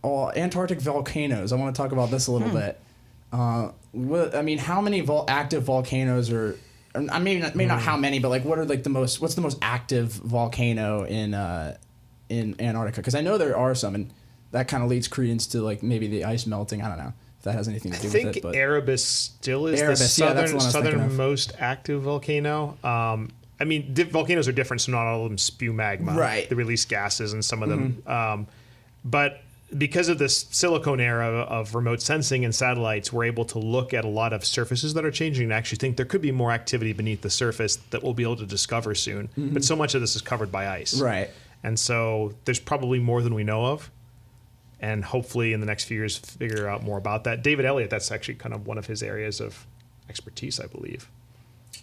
Antarctic volcanoes. I want to talk about this a little bit. I mean, how many active volcanoes are? I mean, maybe not how many, but like, what are like the most? What's the most active volcano in Antarctica? Because I know there are some, and that kind of leads credence to like maybe the ice melting. I don't know if that has anything to do with it. I think but Erebus still is the southernmost active volcano. I mean, volcanoes are different, so not all of them spew magma. Right. They release gases, and some of them. But because of this silicone era of remote sensing and satellites, we're able to look at a lot of surfaces that are changing and actually think there could be more activity beneath the surface that we'll be able to discover soon. But so much of this is covered by ice. Right. And so there's probably more than we know of. And hopefully in the next few years, figure out more about that. David Elliott, that's actually kind of one of his areas of expertise, I believe.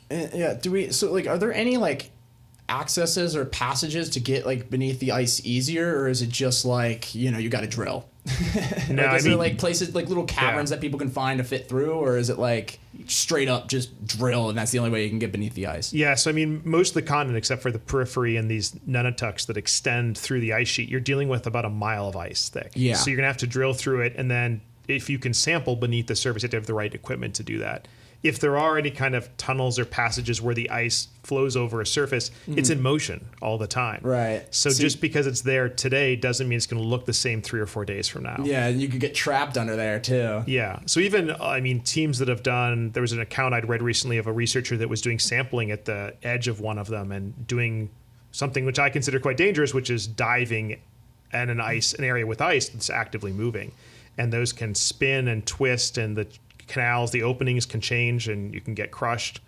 Yeah. Are there any like accesses or passages to get like beneath the ice easier, or is it just like, you got to drill? No, is there like places like little caverns that people can find to fit through, or is it like straight up just drill and that's the only way you can get beneath the ice? Yeah, so I mean, most of the continent, except for the periphery and these nunatak that extend through the ice sheet, you're dealing with about a mile of ice thick. Yeah. So you're gonna have to drill through it, and then if you can sample beneath the surface, you have to have the right equipment to do that. If there are any kind of tunnels or passages where the ice flows over a surface, it's in motion all the time. Right. So just because it's there today doesn't mean it's going to look the same 3 or 4 days from now. Yeah, you could get trapped under there too. Yeah. So even, teams that have done, there was an account I'd read recently of a researcher that was doing sampling at the edge of one of them and doing something which I consider quite dangerous, which is diving in an area with ice that's actively moving. And those can spin and twist, and the canals, the openings can change, and you can get crushed.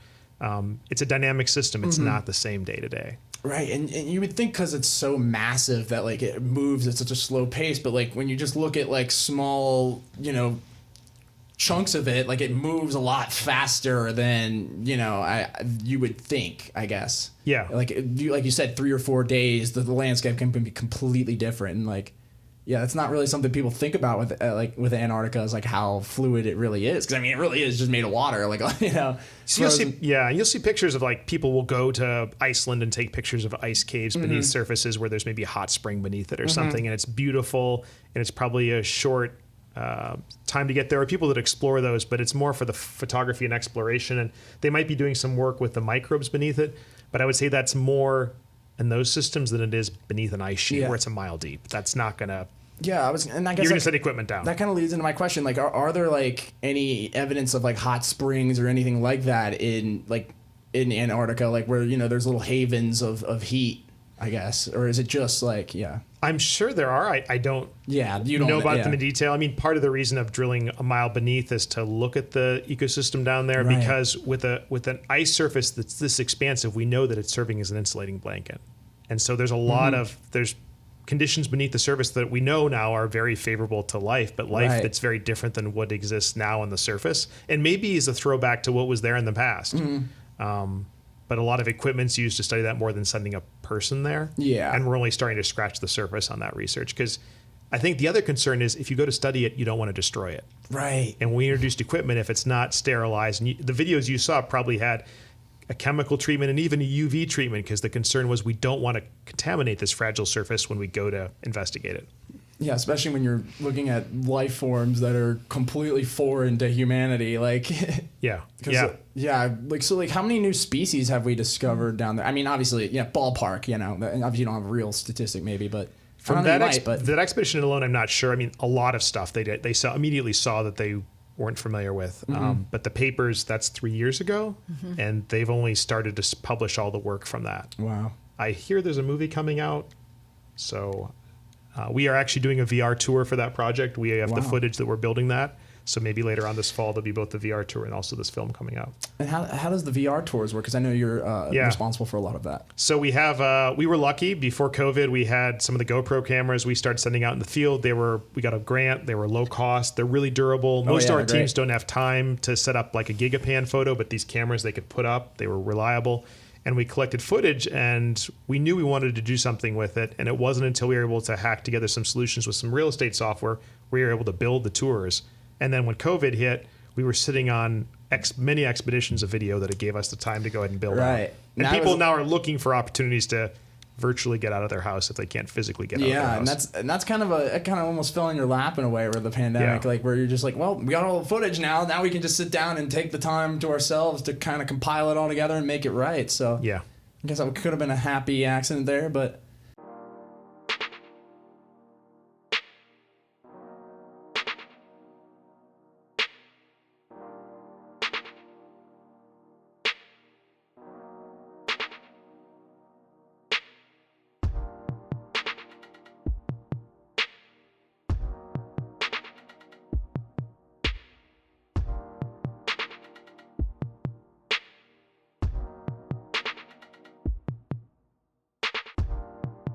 It's a dynamic system. It's not the same day to day. Right, and you would think because it's so massive that like it moves at such a slow pace, but like when you just look at like small, chunks of it, like it moves a lot faster than you would think, I guess. Yeah. Like you said, 3 or 4 days, the landscape can be completely different, and like. Yeah, that's not really something people think about with Antarctica, is like how fluid it really is. Because I mean, it really is just made of water, So you'll see pictures of like people will go to Iceland and take pictures of ice caves beneath surfaces where there's maybe a hot spring beneath it or something, and it's beautiful, and it's probably a short time to get there. Or people that explore those, but it's more for the photography and exploration, and they might be doing some work with the microbes beneath it. But I would say that's more in those systems than it is beneath an ice sheet where it's a mile deep. That's not gonna. Yeah, I guess you're gonna set equipment down. That kind of leads into my question. Like, are there like any evidence of like hot springs or anything like that in Antarctica, like where there's little havens of heat, I guess, or is it just like I'm sure there are. I don't. Yeah, you don't know about them in detail. I mean, part of the reason of drilling a mile beneath is to look at the ecosystem down there, because with an ice surface that's this expansive, we know that it's serving as an insulating blanket, and so there's a lot of there's conditions beneath the surface that we know now are very favorable to life, but life that's very different than what exists now on the surface, and maybe is a throwback to what was there in the past. But a lot of equipment's used to study that more than sending a person there. Yeah. And we're only starting to scratch the surface on that research, because I think the other concern is if you go to study it, you don't want to destroy it. Right. And when we introduced equipment, if it's not sterilized, and the videos you saw probably had a chemical treatment and even a UV treatment, because the concern was we don't want to contaminate this fragile surface when we go to investigate it. Yeah, especially when you're looking at life forms that are completely foreign to humanity. Like, how many new species have we discovered down there? I mean, obviously, ballpark, and obviously you don't have a real statistic maybe, but from that expedition alone, I'm not sure. I mean, a lot of stuff they immediately saw that they weren't familiar with. But the papers, that's 3 years ago, and they've only started to publish all the work from that. Wow. I hear there's a movie coming out, so we are actually doing a VR tour for that project. We have the footage that we're building that. So maybe later on this fall, there'll be both the VR tour and also this film coming out. And how does the VR tours work? Because I know you're responsible for a lot of that. So we have we were lucky. Before COVID, we had some of the GoPro cameras we started sending out in the field. We got a grant. They were low cost. They're really durable. Most of our teams don't have time to set up like a Gigapan photo, but these cameras they could put up. They were reliable. And we collected footage, and we knew we wanted to do something with it. And it wasn't until we were able to hack together some solutions with some real estate software, we were able to build the tours. And then when COVID hit, we were sitting on many expeditions of video that it gave us the time to go ahead and build out. And people now are looking for opportunities to virtually get out of their house if they can't physically get out of their house. and that's kind of almost fell in your lap in a way with the pandemic, like where you're just like, well, we got all the footage now. Now we can just sit down and take the time to ourselves to kind of compile it all together and make it right. So yeah, I guess that could have been a happy accident there, but